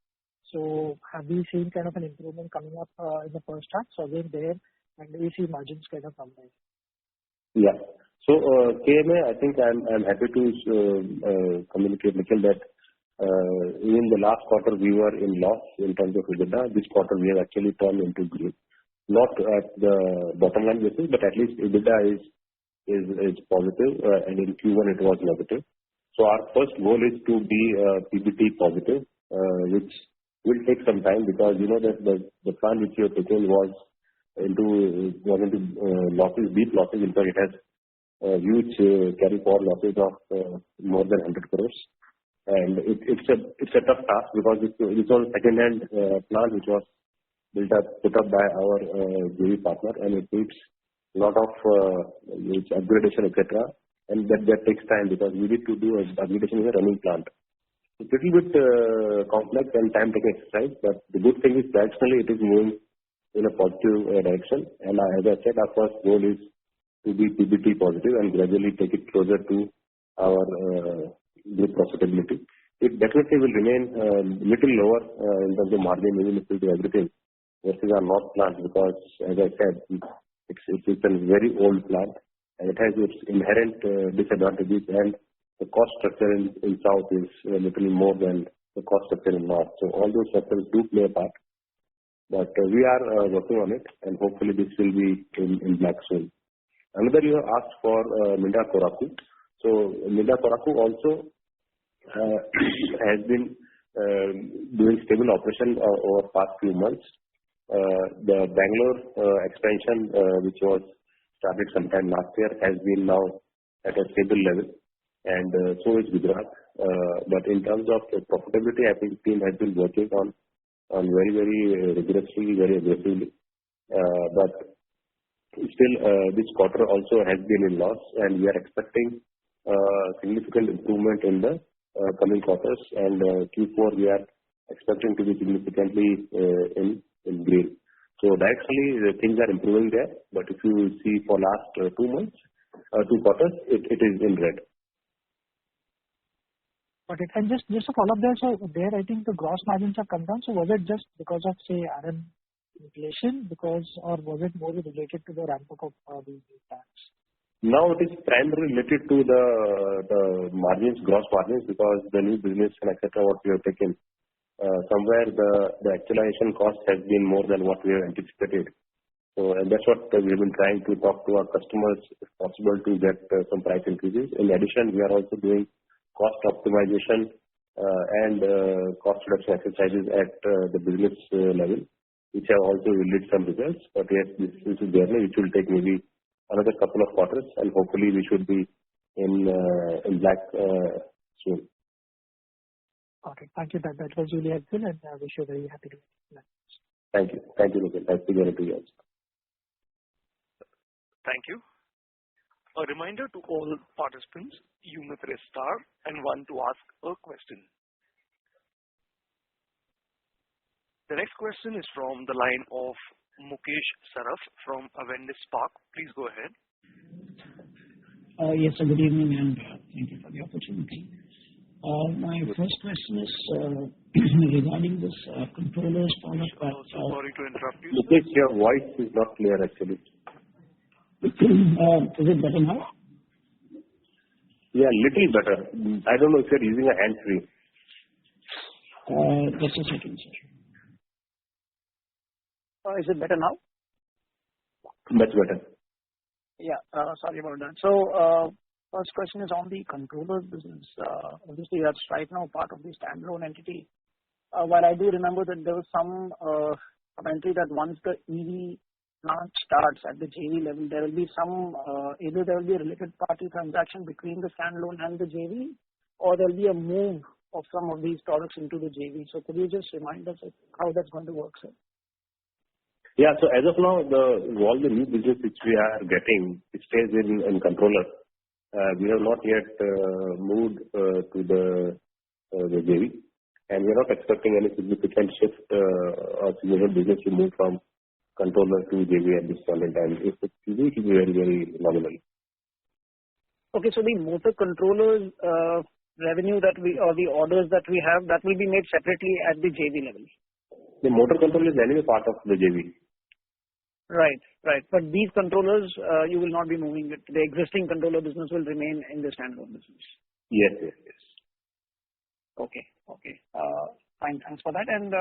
So have we seen kind of an improvement coming up in the first half? So again there, and do we see margins kind of come back? Yeah. So KMA, I think I'm happy to communicate, Nikhil, that in the last quarter we were in loss in terms of EBITDA. This quarter we have actually turned into growth. Not at the bottom line basis, but at least EBITDA is positive, and in Q1 it was negative. So our first goal is to be PBT positive, which will take some time, because you know that the plant which you have taken was into losses, deep losses. In fact, it has huge carry forward losses of more than 100 crores, and it's a tough task, because it's all second-hand plant which was put up by our JV partner, and it needs a lot of upgradation, etc. And that takes time, because we need to do upgradation in a running plant. It's a little bit complex and time-taking exercise, but the good thing is that actually it is moving in a positive direction. And as I said, our first goal is to be PBT positive and gradually take it closer to our group profitability. It definitely will remain little lower in terms of margin, even if we do everything, versus our North plant, because as I said, it's a very old plant, and it has its inherent disadvantages, and the cost structure in South is a little more than the cost structure in North. So all those factors do play a part, but we are working on it, and hopefully this will be in black soon. Another, you have asked for Minda Koraku. So Minda Koraku also has been doing stable operation over past few months. The Bangalore expansion, which was started sometime last year, has been now at a stable level, and so is Gujarat. But in terms of profitability, I think the team has been working on very, very rigorously, very aggressively. But still, this quarter also has been in loss, and we are expecting significant improvement in the coming quarters. And Q4 we are expecting to be significantly in green. So directionally, things are improving there. But if you see for last 2 months, 2 quarters, it is in red. Okay. And just to follow up there, so there I think the gross margins have come down. So was it just because of, say, RM inflation, or was it more related to the ramp up of these plants? Now it is primarily related to the margins, gross margins, because the new business and etc. what we have taken, somewhere the actualization cost has been more than what we have anticipated. So and that's what we have been trying to talk to our customers, if possible, to get some price increases. In addition, we are also doing cost optimization and cost reduction exercises at the business level, which have also yielded some results. But yes, this is a journey which will take maybe another couple of quarters, and hopefully we should be in black soon. Okay. Thank you. That was really helpful, and I wish you a very happy day. Thank you. Thank you, Nikhil. Nice to hear it to you also. Thank you. A reminder to all participants, you may press star and 1 to ask a question. The next question is from the line of Mukesh Saraf from Avendus Spark. Please go ahead. Yes, sir. Good evening, and thank you for the opportunity. My first question is regarding this controllers product. Sorry to interrupt you. Mukesh, your voice is not clear actually. Is it better now? Yeah, little better. I don't know if you're using a hands-free. Just a second, sir. Is it better now? Much better. Yeah. Sorry about that. So, first question is on the controllers business. Obviously, that's right now part of the standalone entity. While I do remember that there was some commentary that once the EV plant starts at the JV level, there will be some, either there will be a related party transaction between the standalone and the JV, or there will be a move of some of these products into the JV. So could you just remind us of how that's going to work, sir? Yeah. So as of now, all the new business which we are getting, it stays in controller. We have not yet moved to the JV, and we are not expecting any significant shift or significant business to move from controller to JV at this point in time. If it's easy, it will be very, very nominal. Okay, so the motor controllers revenue that we, or the orders that we have, that will be made separately at the JV level. The motor control is anyway part of the JV. Right, right. But these controllers, you will not be moving it. The existing controller business will remain in the standalone business. Yes, yes, yes. Okay, okay. Fine, thanks for that. And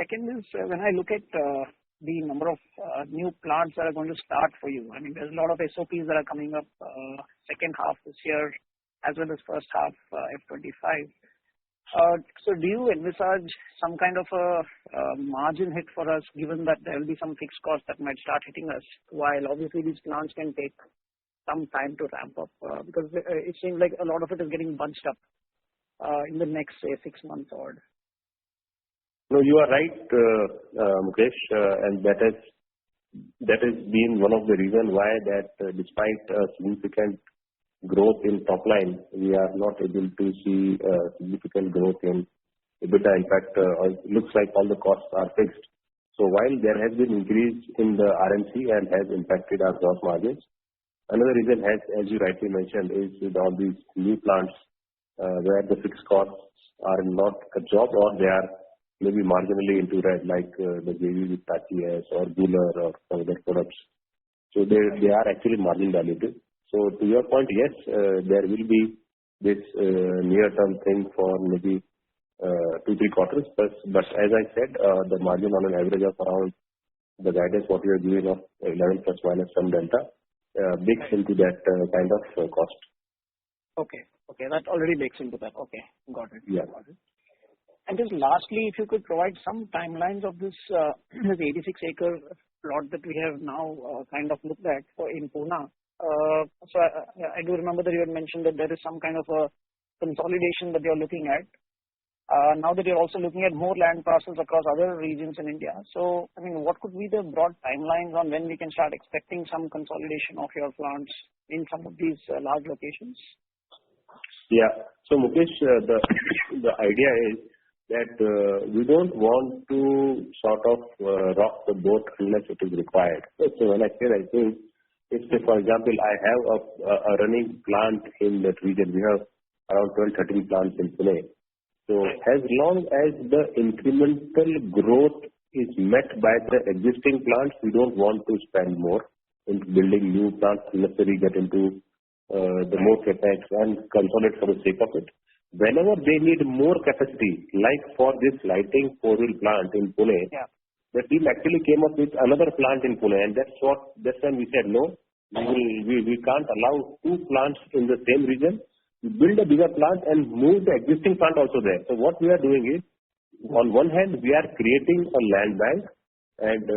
second is, when I look at the number of new plants that are going to start for you, I mean, there's a lot of SOPs that are coming up second half this year, as well as first half F25. So do you envisage some kind of a margin hit for us, given that there will be some fixed costs that might start hitting us, while obviously these plants can take some time to ramp up? Because it seems like a lot of it is getting bunched up in the next, say, 6 months or... No, you are right, Mukesh, and that has been one of the reasons why that despite significant growth in top line, we are not able to see significant growth in EBITDA. In fact, it looks like all the costs are fixed. So while there has been increase in the RMC and has impacted our gross margins, another reason has, as you rightly mentioned, is with all these new plants where the fixed costs are not absorbed or they are maybe marginally into red, like the JV with Tachi or Buller or some other products. So they are actually margin diluted. So to your point, yes, there will be this near-term thing for maybe 2-3 quarters. But as I said, the margin on an average of around the guidance what we are giving of 11 plus minus some delta bakes into that kind of cost. Okay, okay, that already bakes into that. Okay, got it. Yeah. Got it. And just lastly, if you could provide some timelines of this 86-acre plot that we have now kind of looked at in Pune. So I do remember that you had mentioned that there is some kind of a consolidation that you're looking at. Now that you're also looking at more land parcels across other regions in India. So, I mean, what could be the broad timelines on when we can start expecting some consolidation of your plants in some of these large locations? Yeah. So, Mukesh, the idea is that we don't want to sort of rock the boat unless it is required. So when I say that, I think, if, say, for example, I have a running plant in that region, we have around 12-13 plants in Pune. So as long as the incremental growth is met by the existing plants, we don't want to spend more in building new plants, unnecessarily get into the more capex and consolidate for the sake of it. Whenever they need more capacity, like for this lighting 4-wheel plant in Pune, the team actually came up with another plant in Pune, and that's when we said no, we can't allow 2 plants in the same region. We build a bigger plant and move the existing plant also there. So what we are doing is, on one hand, we are creating a land bank, and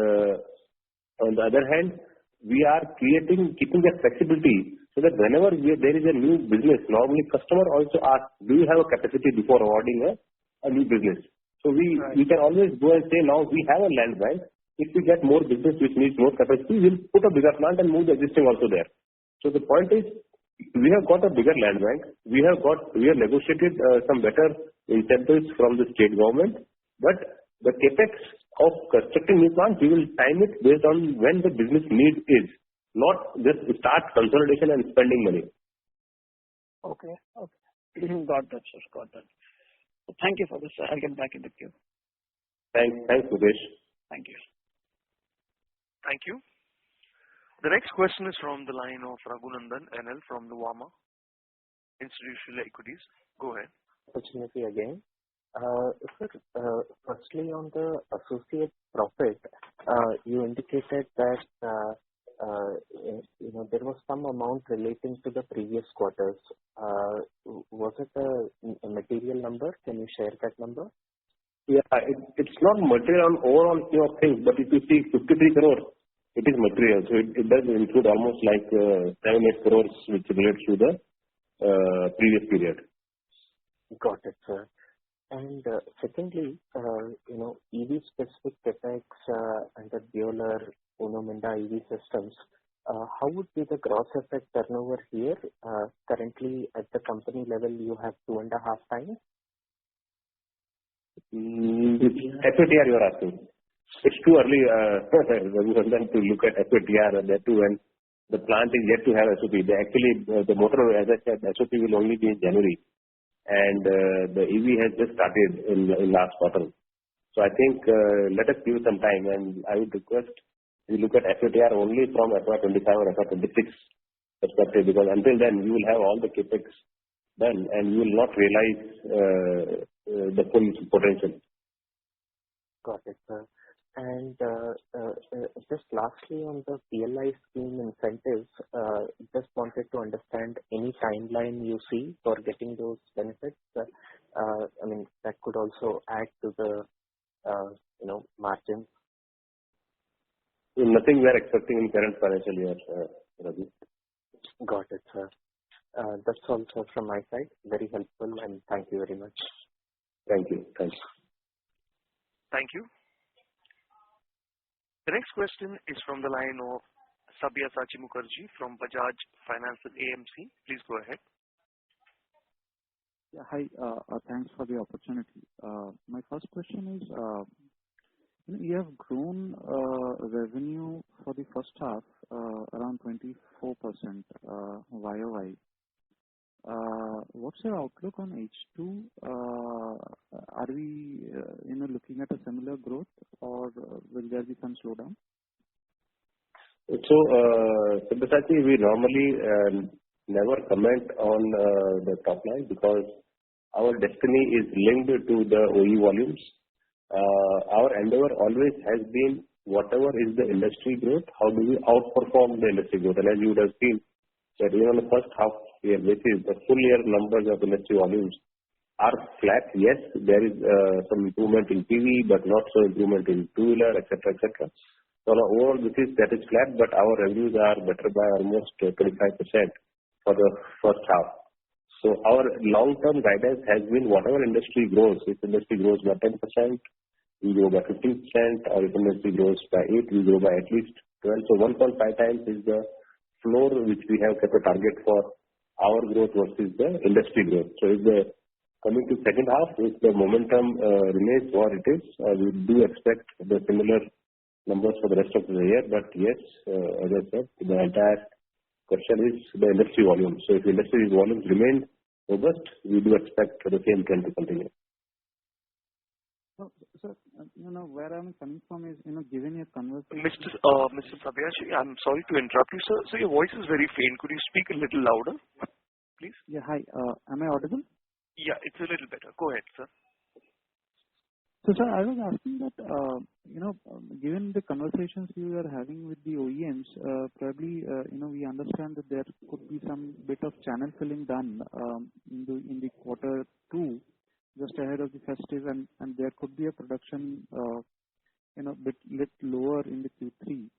on the other hand, we are keeping that flexibility. So that whenever there is a new business, normally customer also asks, do you have a capacity before awarding a new business? So we can always go and say, now we have a land bank. If we get more business which needs more capacity, we'll put a bigger plant and move the existing also there. So the point is, we have got a bigger land bank. We have negotiated some better incentives from the state government, but the capex of constructing new plants, we will time it based on when the business need is, not just start consolidation and spending money. Okay. Got that, sir. Got that. Thank you for this, sir. I'll get back in the queue. Thanks, Mukesh. Thank you. Thank you. The next question is from the line of Raghunandan NL from Nuvama Institutional Equities. Go ahead. Opportunity again. Sir, firstly on the associate profit, you indicated that there was some amount relating to the previous quarters. Was it a material number? Can you share that number? Yeah, it's not material on overall scheme of things, but if you see 53 crores, it is material. So it does include almost like 7-8 crores which relates to the previous period. Got it, sir. And secondly, EV specific capex under Bueller, Minda EV systems, how would be the gross effect turnover here? Currently at the company level, you have 2.5 times. FATR you are asking. It's too early to look at FATR and that too, and the plant is yet to have SOP. The motor, as I said, SOP will only be in January, and the EV has just started in last quarter. So I think let us give some time, and I would request we look at FATR only from FY25 or FY26 perspective, because until then you will have all the capex done and you will not realize the full potential. Got it, sir. And just lastly on the PLI scheme incentives, just wanted to understand any timeline you see for getting those benefits. I mean, that could also add to the margin. Nothing we are expecting in current financial year, Ravi. Got it, sir. That's all, sir, from my side. Very helpful, and thank you very much. Thank you. Thanks. Thank you. The next question is from the line of Sabyasachi Mukherjee from Bajaj Finance AMC. Please go ahead. Yeah, hi. Thanks for the opportunity. My first question is, you have grown revenue for the first half around 24% YOY. What's your outlook on H2? Are we looking at a similar growth, or will there be some slowdown? So, Sabyasachi, we normally never comment on the top line because our destiny is linked to the OE volumes. Our endeavor always has been whatever is the industry growth, how do we outperform the industry growth? And as you would have seen, that even on the first half year basis, the full year numbers of industry volumes are flat. Yes, there is some improvement in PV, but not so improvement in two-wheeler, etc., etc. So on an overall basis, that is flat, but our revenues are better by almost 25% for the first half. So our long-term guidance has been whatever industry grows. If industry grows by 10%, we grow by 15%, or if industry grows by 8%, we grow by at least 12%. So 1.5 times is the floor which we have kept a target for our growth versus the industry growth. So coming to second half, if the momentum remains what it is, we do expect the similar numbers for the rest of the year. But yes, as I said, the entire question is the industry volume. So if industry volumes remain robust, we do expect the same trend to continue. So, where I'm coming from is, given your conversation... Mr. Sabyasachi, I'm sorry to interrupt you, sir. So your voice is very faint. Could you speak a little louder, please? Yeah, hi. Am I audible? Yeah, it's a little better. Go ahead, sir. So, sir, I was asking that, given the conversations you are having with the OEMs, probably, we understand that there could be some bit of channel filling done in the quarter two, just ahead of the festive, and there could be a production, bit lower in the Q3.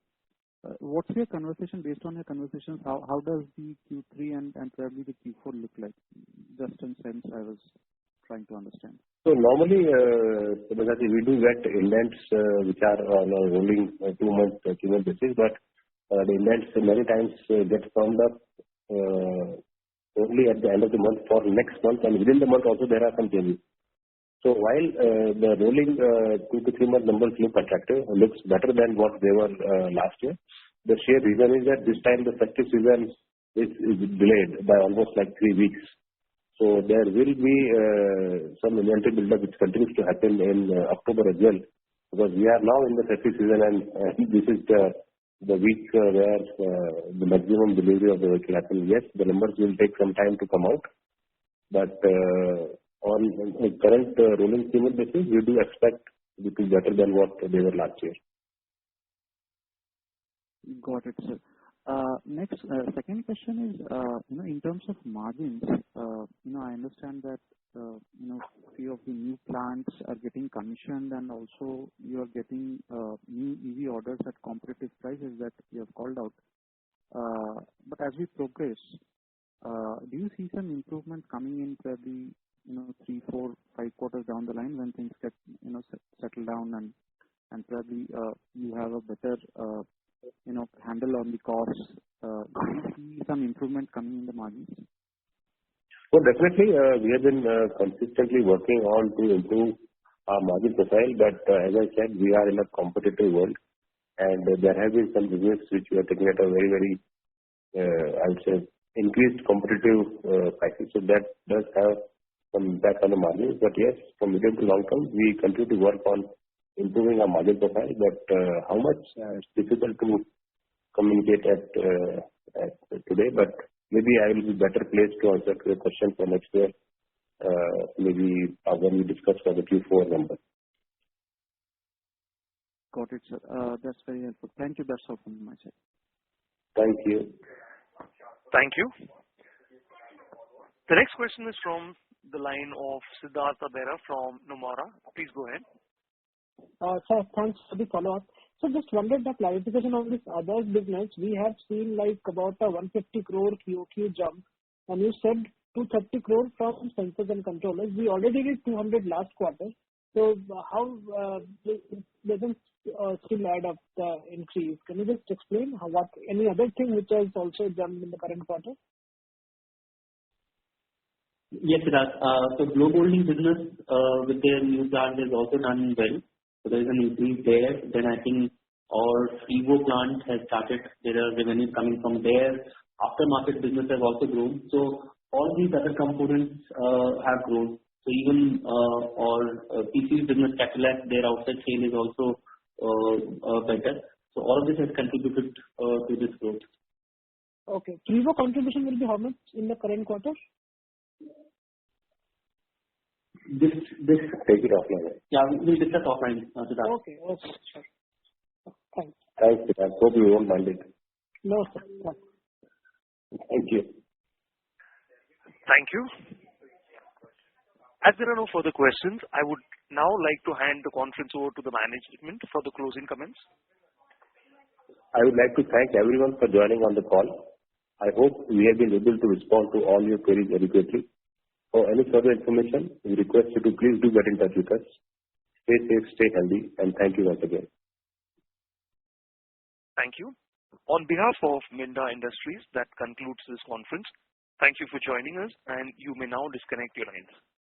what's your conversation, based on your conversations, how does the Q3 and probably the Q4 look like? Just in sense, I was trying to understand. So normally, we do get indents which are on a rolling 2-month, 3-month basis, but the indents many times get firmed up only at the end of the month for next month, and within the month also there are some changes. So while the rolling 2 to 3 month numbers look attractive, looks better than what they were last year, the sheer reason is that this time the festive season is delayed by almost like 3 weeks. So there will be some inventory buildup which continues to happen in October as well, because we are now in the festive season, and this is the week where the maximum delivery of the vehicle happens. Yes, the numbers will take some time to come out, but on current rolling 3-month basis, we do expect it to be better than what they were last year. Got it, sir. Next, second question is, in terms of margins, I understand that, few of the new plants are getting commissioned, and also you are getting new EV orders at competitive prices that you have called out. But as we progress, do you see some improvement coming in probably, 3, 4, 5 quarters down the line when things get, settle down and probably you have a better, handle on the costs? Do you see some improvement coming in the margins? Well, definitely, we have been consistently working on to improve our margin profile, but as I said, we are in a competitive world, and there have been some business which we are taking at a very, very, I would say, increased competitive prices. So that does have some impact on the margins. But yes, from medium to long term, we continue to work on improving our margin profile. But how much, it's difficult to communicate at today. But maybe I will be better placed to answer your question for next year, maybe when we discuss for the Q4 number. Got it, sir. That's very helpful. Thank you. That's all from my side. Thank you. Thank you. The next question is from the line of Siddhartha Bera from Nomura. Please go ahead. Sir, thanks for the follow-up. So just wanted the clarification on this others business. We have seen like about a 150 crore QOQ jump, and you said 230 crore from sensors and controllers. We already did 200 last quarter. So how doesn't still add up the increase? Can you just explain what any other thing which has also jumped in the current quarter? Yes, Siddharth. So Globe Holding business with their new plant is also done well. So there is an increase there. Then I think our Evo plant has started. There are revenues coming from there. Aftermarket business has also grown. So all these other components have grown. So even our PC business Catalyst, their outside sale is also better. So all of this has contributed to this growth. Okay. Evo contribution will be how much in the current quarter? This Take it offline. Yeah, we'll discuss offline. Okay. Sure. Thanks. Thanks, Siddharth. Hope you won't mind it. No, sir. Thanks. Thank you. Thank you. As there are no further questions, I would now like to hand the conference over to the management for the closing comments. I would like to thank everyone for joining on the call. I hope we have been able to respond to all your queries adequately. For any further information, we request you to please do get in touch with us. Stay safe, stay healthy, and thank you once again. Thank you. On behalf of Minda Industries, that concludes this conference. Thank you for joining us, and you may now disconnect your lines.